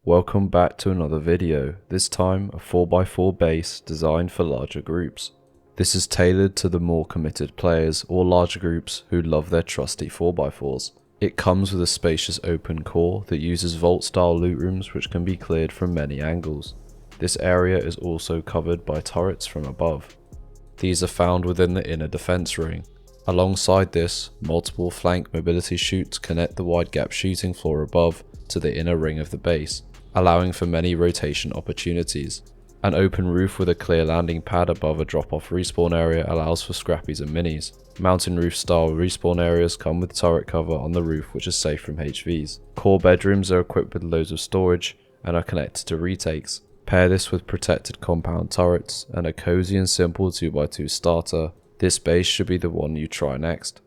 Welcome back to another video, this time a 4x4 base designed for larger groups. This is tailored to the more committed players or larger groups who love their trusty 4x4s. It comes with a spacious open core that uses vault style loot rooms which can be cleared from many angles. This area is also covered by turrets from above. These are found within the inner defense ring. Alongside this, multiple flank mobility chutes connect the wide gap shooting floor above to the inner ring of the base, allowing for many rotation opportunities. An open roof with a clear landing pad above a drop-off respawn area allows for scrappies and minis. Mountain roof style respawn areas come with turret cover on the roof which is safe from HVs. Core bedrooms are equipped with loads of storage and are connected to retakes. Pair this with protected compound turrets and a cozy and simple 2x2 starter. This base should be the one you try next.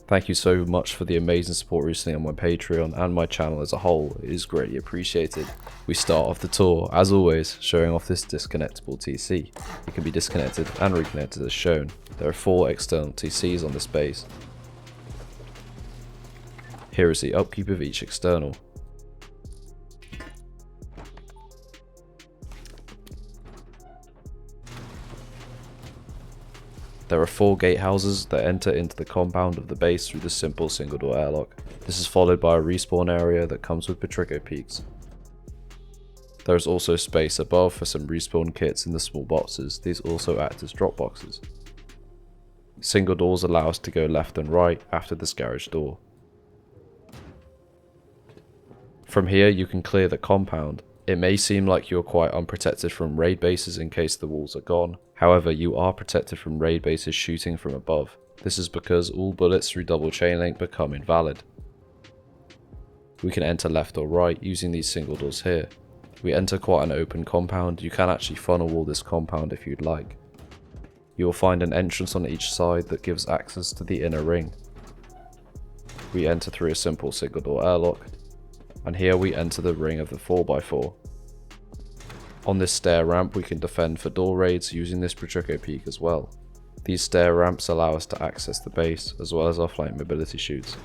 Thank you so much for the amazing support recently on my Patreon and my channel as a whole, it is greatly appreciated. We start off the tour, as always, showing off this disconnectable TC. It can be disconnected and reconnected as shown. There are 4 external TCs on this base. Here is the upkeep of each external. There are 4 gatehouses that enter into the compound of the base through the simple single door airlock. This is followed by a respawn area that comes with Petrico peaks. There is also space above for some respawn kits in the small boxes. These also act as drop boxes. Single doors allow us to go left and right after this garage door. From here you can clear the compound. It may seem like you are quite unprotected from raid bases in case the walls are gone. However, you are protected from raid bases shooting from above. This is because all bullets through double chain link become invalid. We can enter left or right using these single doors here. We enter quite an open compound. You can actually funnel wall this compound if you'd like. You will find an entrance on each side that gives access to the inner ring. We enter through a simple single door airlock. And here we enter the ring of the 4x4. On this stair ramp we can defend for door raids using this Petrico peak as well. These stair ramps allow us to access the base as well as our flank mobility chutes.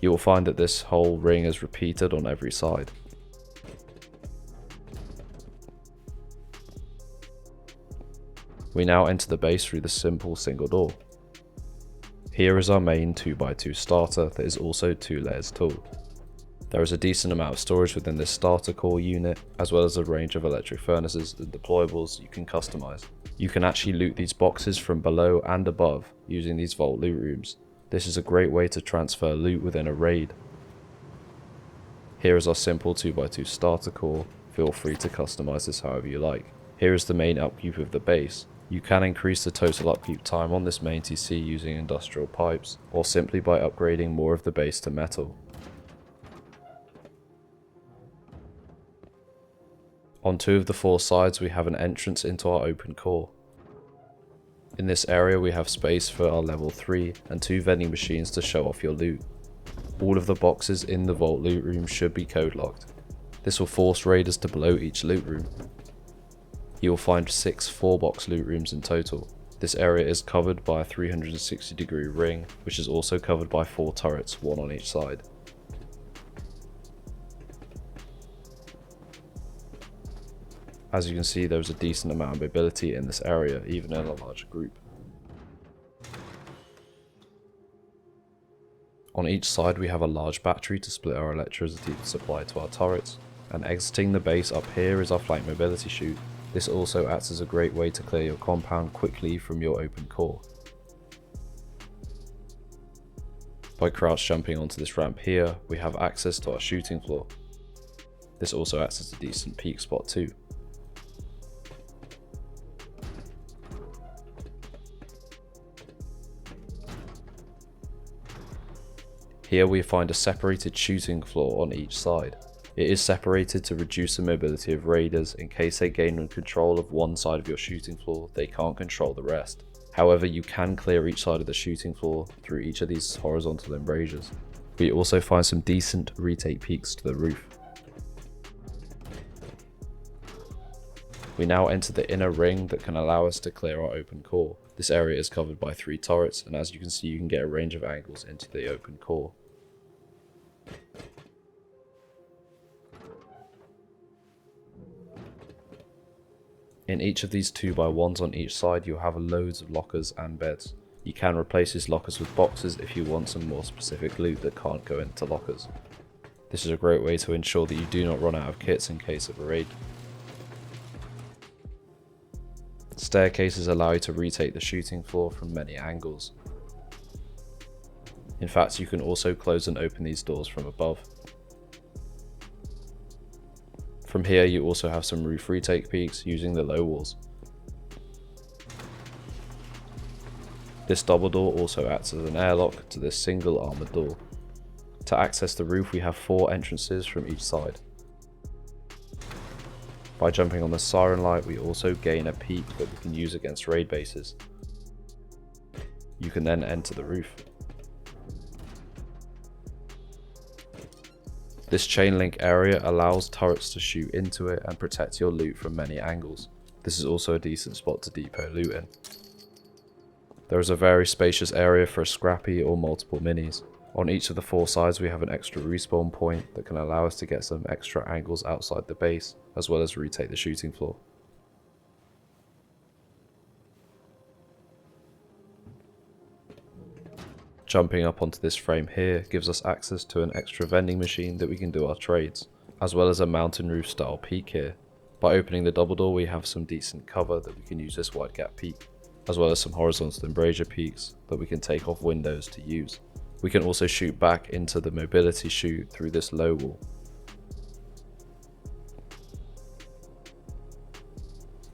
You will find that this whole ring is repeated on every side. We now enter the base through the simple single door. Here is our main 2x2 starter that is also 2 layers tall. There is a decent amount of storage within this starter core unit, as well as a range of electric furnaces and deployables you can customize. You can actually loot these boxes from below and above using these vault loot rooms. This is a great way to transfer loot within a raid. Here is our simple 2x2 starter core, feel free to customize this however you like. Here is the main upkeep of the base. You can increase the total upkeep time on this main TC using industrial pipes, or simply by upgrading more of the base to metal. On 2 of the 4 sides we have an entrance into our open core. In this area we have space for our level 3 and 2 vending machines to show off your loot. All of the boxes in the vault loot room should be code locked. This will force raiders to blow each loot room. You will find 6 4-box loot rooms in total. This area is covered by a 360-degree ring, which is also covered by 4 turrets, 1 on each side. As you can see, there is a decent amount of mobility in this area, even in a larger group. On each side we have a large battery to split our electricity supply to our turrets, and exiting the base up here is our flank mobility chute. This also acts as a great way to clear your compound quickly from your open core. By crouch jumping onto this ramp here, we have access to our shooting floor. This also acts as a decent peek spot too. Here we find a separated shooting floor on each side. It is separated to reduce the mobility of raiders. In case they gain control of one side of your shooting floor, they can't control the rest. However, you can clear each side of the shooting floor through each of these horizontal embrasures. We also find some decent retake peaks to the roof. We now enter the inner ring that can allow us to clear our open core. This area is covered by 3 turrets, and as you can see, you can get a range of angles into the open core. In each of these 2x1s on each side, you'll have loads of lockers and beds. You can replace these lockers with boxes if you want some more specific loot that can't go into lockers. This is a great way to ensure that you do not run out of kits in case of a raid. Staircases allow you to retake the shooting floor from many angles. In fact, you can also close and open these doors from above. From here you also have some roof retake peaks using the low walls. This double door also acts as an airlock to this single armoured door. To access the roof we have 4 entrances from each side. By jumping on the siren light we also gain a peak that we can use against raid bases. You can then enter the roof. This chain link area allows turrets to shoot into it and protect your loot from many angles. This is also a decent spot to depot loot in. There is a very spacious area for a scrappy or multiple minis. On each of the 4 sides we have an extra respawn point that can allow us to get some extra angles outside the base, as well as retake the shooting floor. Jumping up onto this frame here gives us access to an extra vending machine that we can do our trades, as well as a mountain roof style peak here. By opening the double door we have some decent cover that we can use this wide gap peak, as well as some horizontal embrasure peaks that we can take off windows to use. We can also shoot back into the mobility chute through this low wall.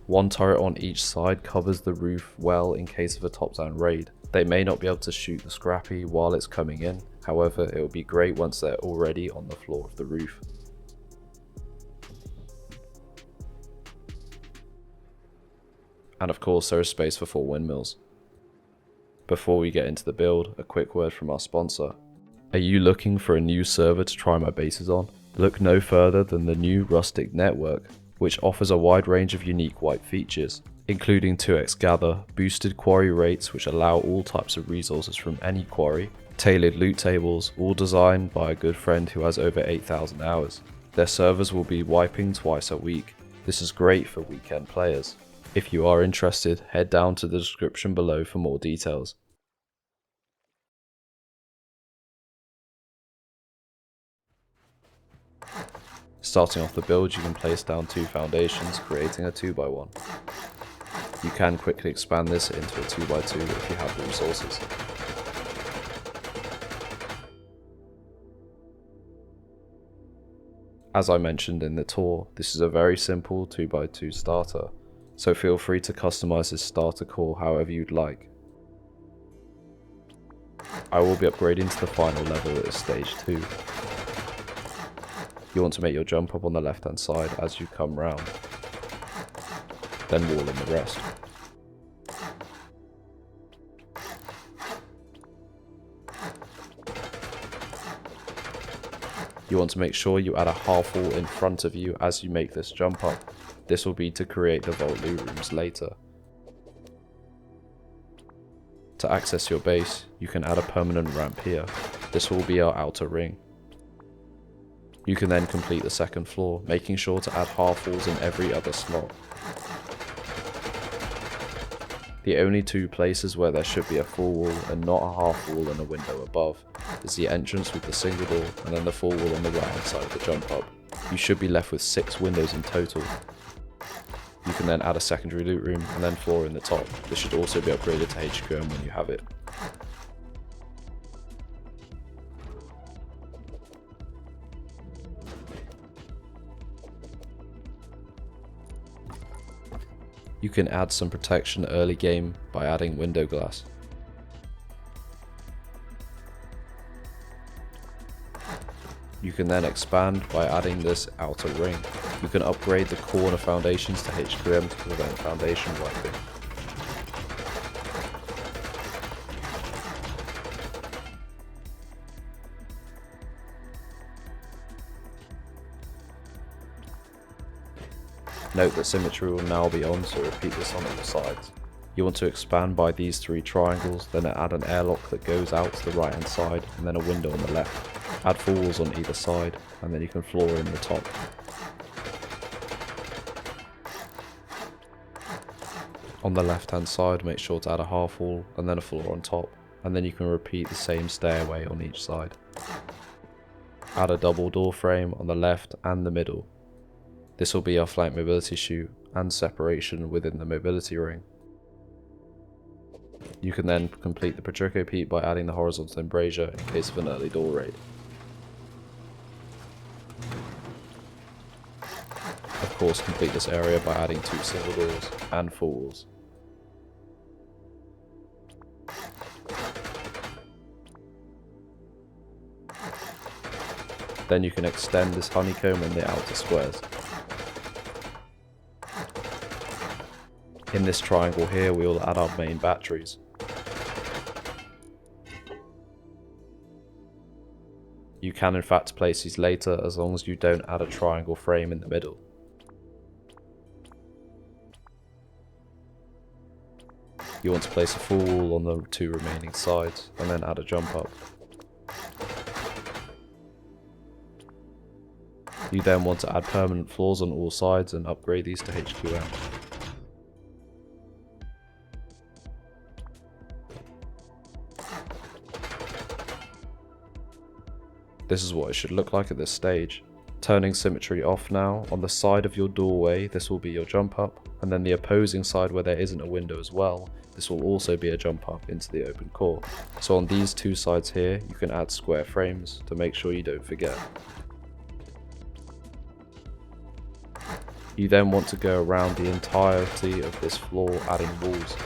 One turret on each side covers the roof well in case of a top-down raid. They may not be able to shoot the scrappy while it's coming in, however it will be great once they're already on the floor of the roof. And of course there is space for 4 windmills. Before we get into the build, a quick word from our sponsor. Are you looking for a new server to try my bases on? Look no further than the new Rustic Network, which offers a wide range of unique wipe features, including 2x gather, boosted quarry rates which allow all types of resources from any quarry, tailored loot tables, all designed by a good friend who has over 8,000 hours. Their servers will be wiping twice a week. This is great for weekend players. If you are interested, head down to the description below for more details. Starting off the build, you can place down 2 foundations, creating a 2x1. You can quickly expand this into a 2x2 if you have the resources. As I mentioned in the tour, this is a very simple 2x2 starter, so feel free to customize this starter core however you'd like. I will be upgrading to the final level at stage 2. You want to make your jump up on the left hand side as you come round, then wall in the rest. You want to make sure you add a half wall in front of you as you make this jump up. This will be to create the vault loot rooms later. To access your base, you can add a permanent ramp here. This will be our outer ring. You can then complete the second floor, making sure to add half walls in every other slot. The only 2 places where there should be a full wall and not a half wall and a window above is the entrance with the single door and then the full wall on the right hand side of the jump up. You should be left with 6 windows in total. You can then add a secondary loot room and then floor in the top. This should also be upgraded to HQM when you have it. You can add some protection early game by adding window glass. You can then expand by adding this outer ring. You can upgrade the corner foundations to HQM to prevent foundation wiping. Note that symmetry will now be on, so repeat this on all sides. You want to expand by these 3 triangles, then add an airlock that goes out to the right hand side, and then a window on the left. Add 4 walls on either side, and then you can floor in the top. On the left hand side, make sure to add a half wall, and then a floor on top, and then you can repeat the same stairway on each side. Add a double door frame on the left and the middle. This will be our flank mobility chute and separation within the mobility ring. You can then complete the Patrico peak by adding the horizontal embrasure in case of an early door raid. Of course, complete this area by adding 2 single doors and 4 walls. Then you can extend this honeycomb on the outer squares. In this triangle here, we will add our main batteries. You can in fact place these later as long as you don't add a triangle frame in the middle. You want to place a full wall on the 2 remaining sides and then add a jump up. You then want to add permanent floors on all sides and upgrade these to HQM. This is what it should look like at this stage. Turning symmetry off now, on the side of your doorway this will be your jump up, and then the opposing side where there isn't a window as well, this will also be a jump up into the open core. So on these 2 sides here, you can add square frames to make sure you don't forget. You then want to go around the entirety of this floor adding walls.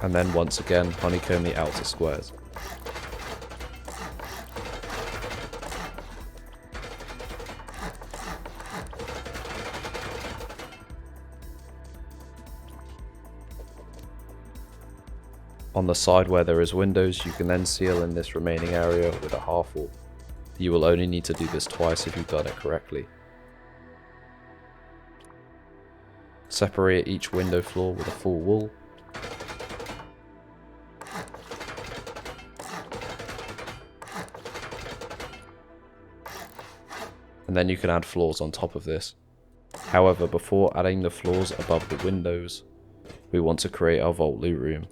And then once again honeycomb the outer squares. On the side where there is windows, you can then seal in this remaining area with a half wall. You will only need to do this twice if you've done it correctly. Separate each window floor with a full wall. And then you can add floors on top of this. However, before adding the floors above the windows, we want to create our vault loot room.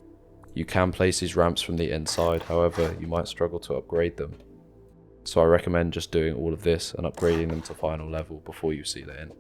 You can place these ramps from the inside, however you might struggle to upgrade them. So I recommend just doing all of this and upgrading them to final level before you seal it in.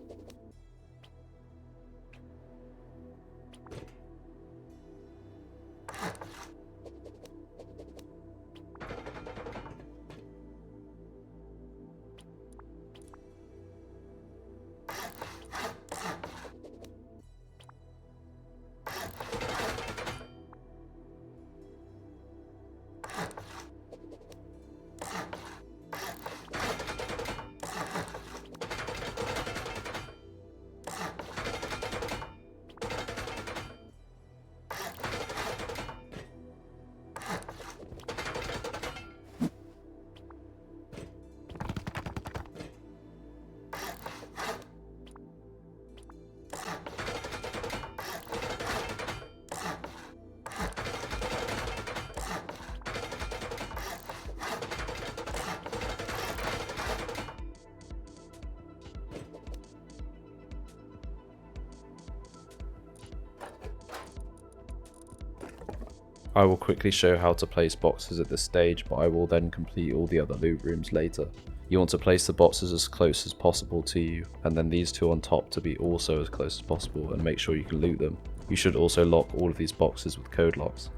I will quickly show how to place boxes at this stage, but I will then complete all the other loot rooms later. You want to place the boxes as close as possible to you, and then these 2 on top to be also as close as possible, and make sure you can loot them. You should also lock all of these boxes with code locks.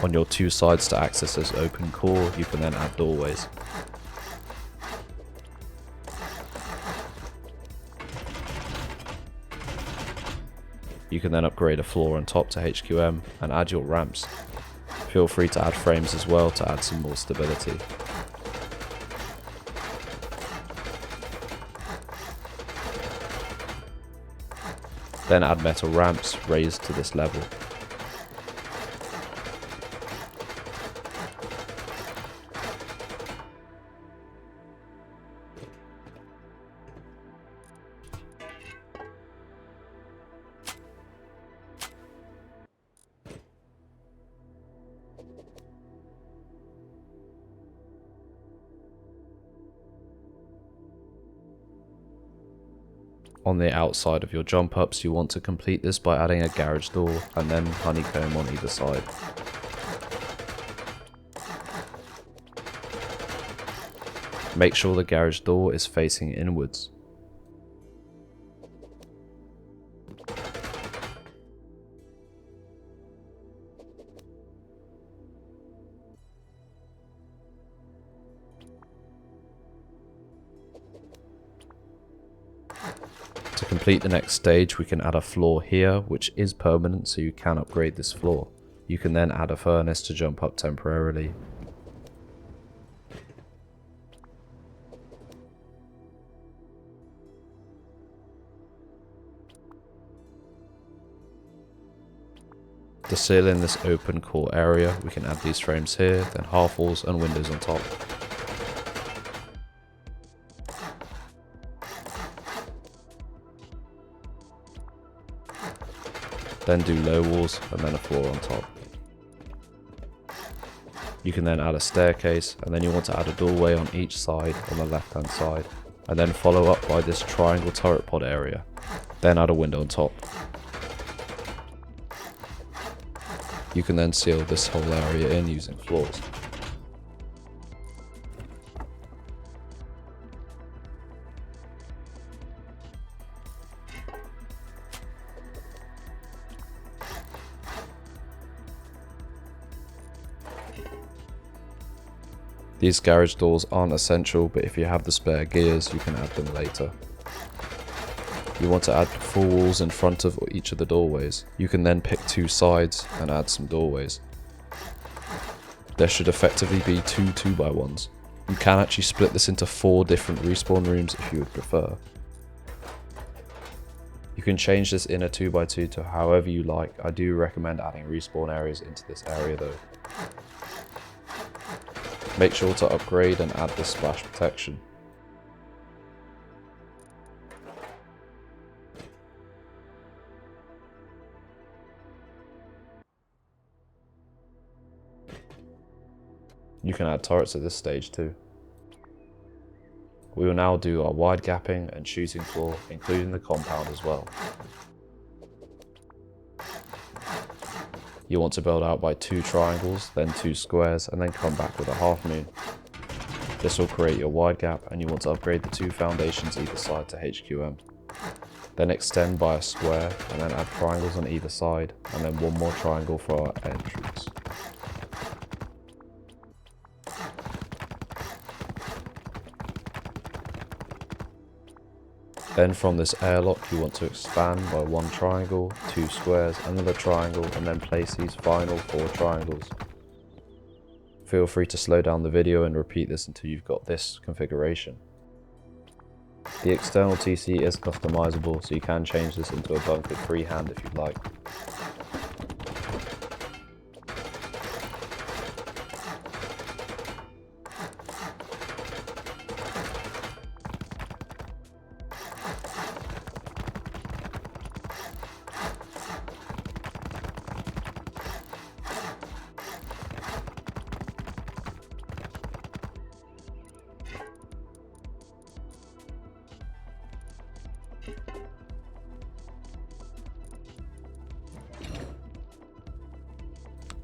On your 2 sides to access this open core, you can then add doorways. You can then upgrade a floor on top to HQM and add your ramps. Feel free to add frames as well to add some more stability. Then add metal ramps raised to this level. On the outside of your jump ups, you want to complete this by adding a garage door and then honeycomb on either side. Make sure the garage door is facing inwards. To complete the next stage, we can add a floor here, which is permanent, so you can upgrade this floor. You can then add a furnace to jump up temporarily. To seal in this open core area, we can add these frames here, then half walls and windows on top. Then do low walls and then a floor on top. You can then add a staircase, and then you want to add a doorway on each side on the left hand side, and then follow up by this triangle turret pod area. Then add a window on top. You can then seal this whole area in using floors. These garage doors aren't essential, but if you have the spare gears, you can add them later. You want to add 4 walls in front of each of the doorways. You can then pick 2 sides and add some doorways. There should effectively be 2 2x1s. You can actually split this into 4 different respawn rooms if you would prefer. You can change this inner 2x2 to however you like. I do recommend adding respawn areas into this area though. Make sure to upgrade and add this splash protection. You can add turrets at this stage too. We will now do our wide gapping and shooting floor, including the compound as well. You want to build out by 2 triangles, then 2 squares, and then come back with a half moon. This will create your wide gap, and you want to upgrade the 2 foundations either side to HQM. Then extend by a square, and then add triangles on either side, and then 1 more triangle for our entrance. Then from this airlock you want to expand by 1 triangle, 2 squares, another triangle, and then place these final 4 triangles. Feel free to slow down the video and repeat this until you've got this configuration. The external TC is customizable, so you can change this into a bunker freehand if you'd like.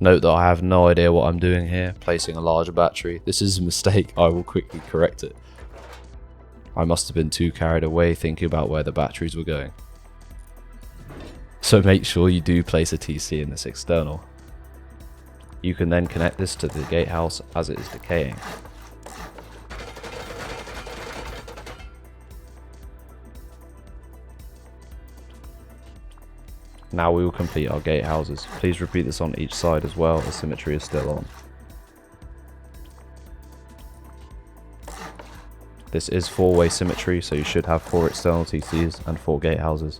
Note that I have no idea what I'm doing here, placing a larger battery. This is a mistake, I will quickly correct it. I must have been too carried away thinking about where the batteries were going. So make sure you do place a TC in this external. You can then connect this to the gatehouse as it is decaying. Now we will complete our gatehouses. Please repeat this on each side as well, as symmetry is still on. This is 4-way symmetry, so you should have 4 external TCs and 4 gatehouses.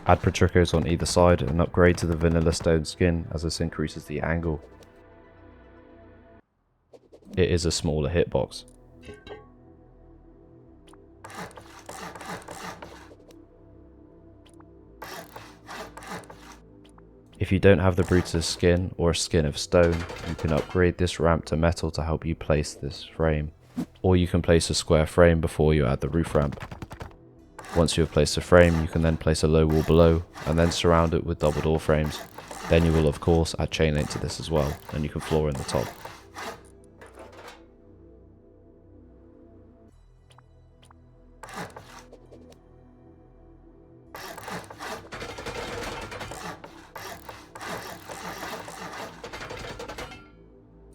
Add petricos on either side and upgrade to the vanilla stone skin as this increases the angle. It is a smaller hitbox. If you don't have the Brutus skin or a skin of stone, you can upgrade this ramp to metal to help you place this frame. Or you can place a square frame before you add the roof ramp. Once you have placed a frame, you can then place a low wall below and then surround it with double door frames. Then you will of course add chain link to this as well, and you can floor in the top.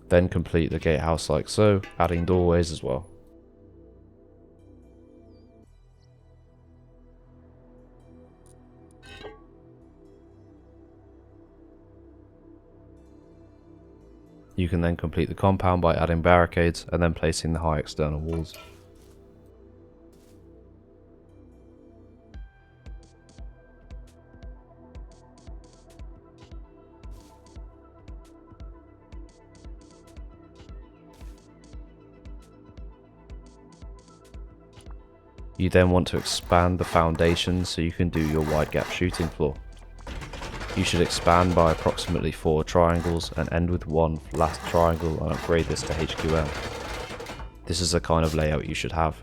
Then complete the gatehouse like so, adding doorways as well. You can then complete the compound by adding barricades and then placing the high external walls. You then want to expand the foundation so you can do your wide gap shooting floor. You should expand by approximately 4 triangles and end with one last triangle and upgrade this to HQM. This is the kind of layout you should have.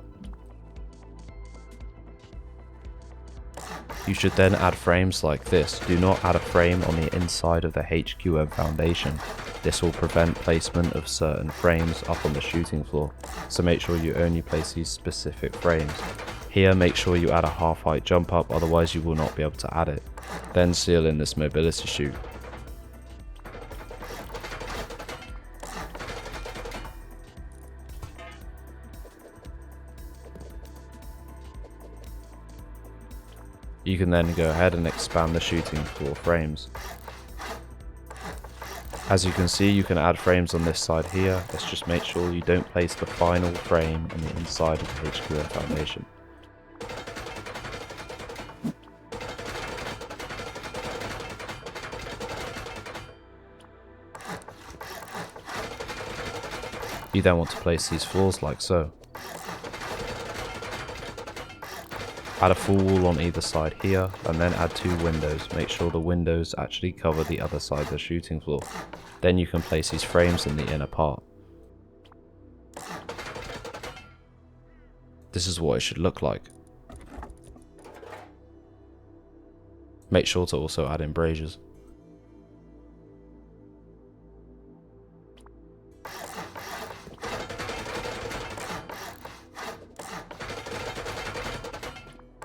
You should then add frames like this. Do not add a frame on the inside of the HQM foundation. This will prevent placement of certain frames up on the shooting floor, so make sure you only place these specific frames. Here make sure you add a half height jump up, otherwise you will not be able to add it. Then seal in this mobility chute. You can then go ahead and expand the shooting floor frames. As you can see, you can add frames on this side here. Let's just make sure you don't place the final frame on the inside of the HQM foundation. You then want to place these floors like so. Add a full wall on either side here, and then add 2 windows. Make sure the windows actually cover the other side of the shooting floor. Then you can place these frames in the inner part. This is what it should look like. Make sure to also add embrasures.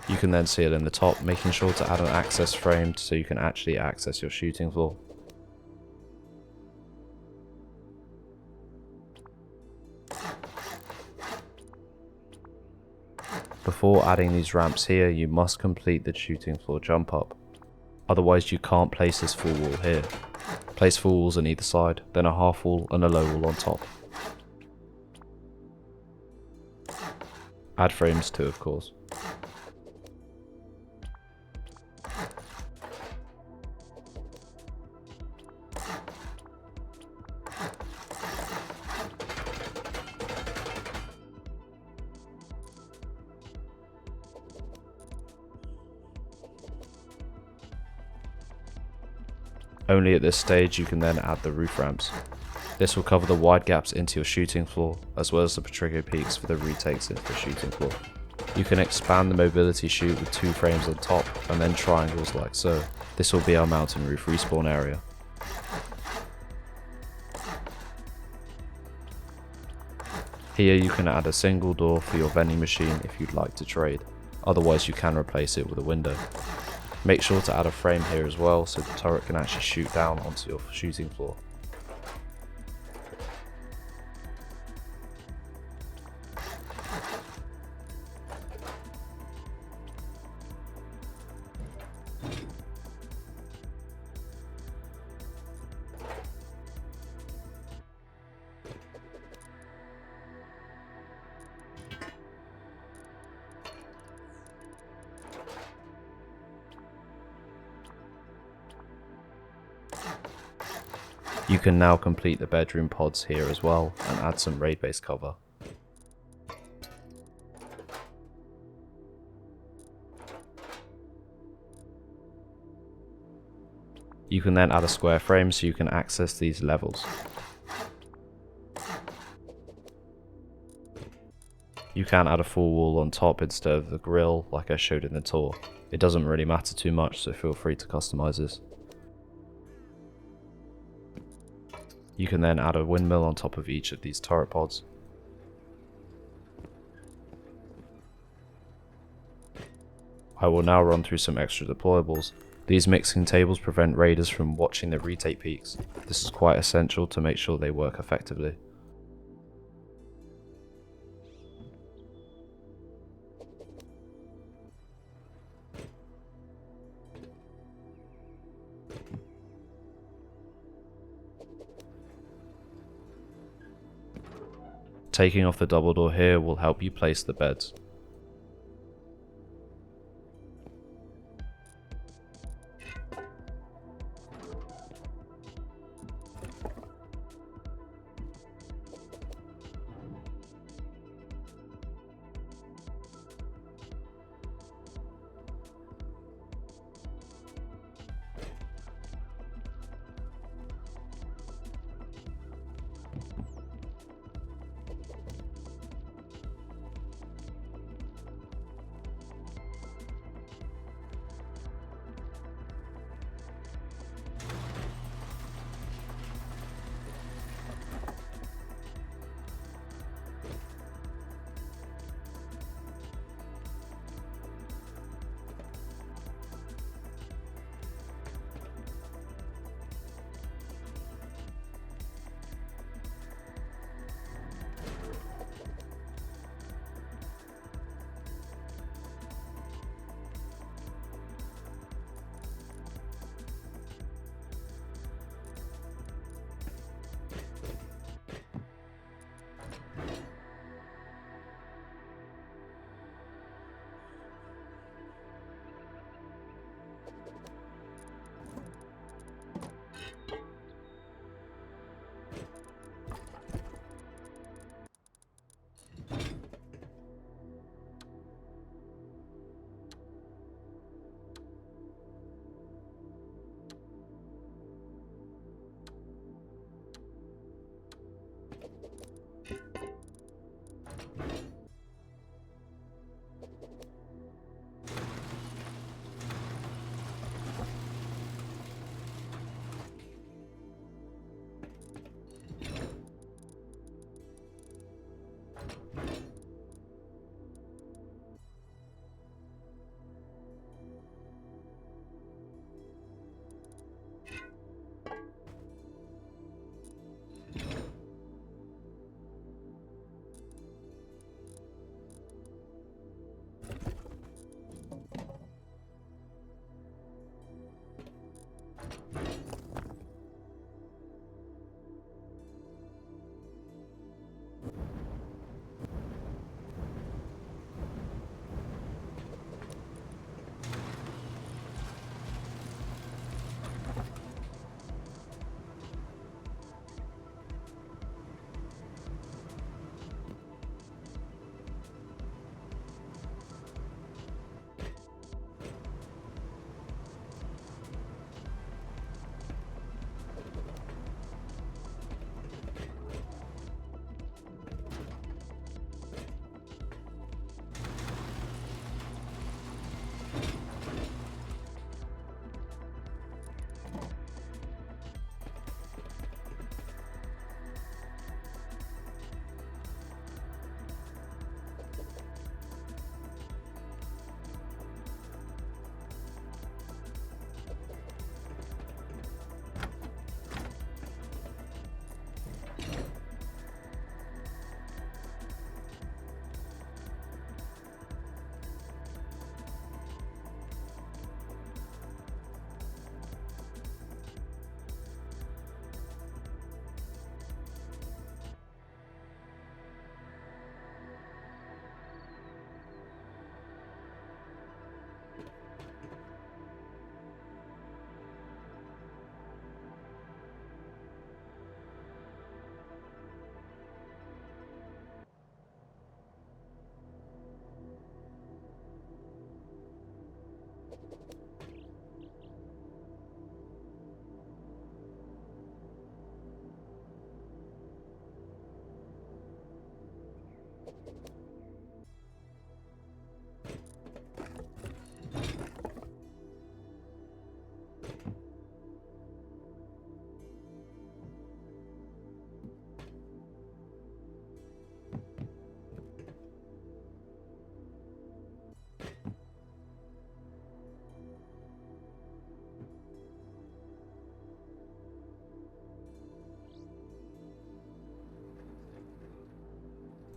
You can then seal in the top, making sure to add an access frame so you can actually access your shooting floor. Before adding these ramps here, you must complete the shooting floor jump up. Otherwise you can't place this full wall here. Place full walls on either side, then a half wall and a low wall on top. Add frames too, of course. Only at this stage you can then add the roof ramps. This will cover the wide gaps into your shooting floor, as well as the Patrico peaks for the retakes into the shooting floor. You can expand the mobility chute with 2 frames on top, and then triangles like so. This will be our mountain roof respawn area. Here you can add a single door for your vending machine if you'd like to trade, otherwise you can replace it with a window. Make sure to add a frame here as well so the turret can actually shoot down onto your shooting floor. You can now complete the bedroom pods here as well and add some raid base cover. You can then add a square frame so you can access these levels. You can add a full wall on top instead of the grill like I showed in the tour. It doesn't really matter too much, so feel free to customize this. You can then add a windmill on top of each of these turret pods. I will now run through some extra deployables. These mixing tables prevent raiders from watching the retake peaks. This is quite essential to make sure they work effectively. Taking off the double door here will help you place the beds.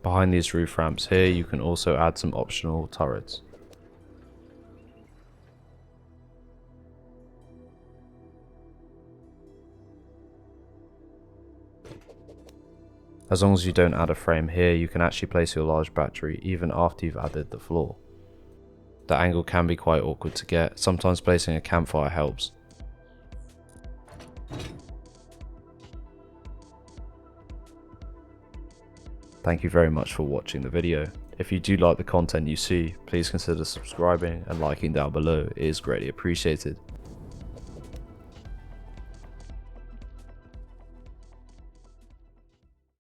Behind these roof ramps here you can also add some optional turrets. As long as you don't add a frame here, you can actually place your large battery even after you've added the floor. The angle can be quite awkward to get, sometimes placing a campfire helps. Thank you very much for watching the video. If you do like the content you see, please consider subscribing and liking down below, it is greatly appreciated.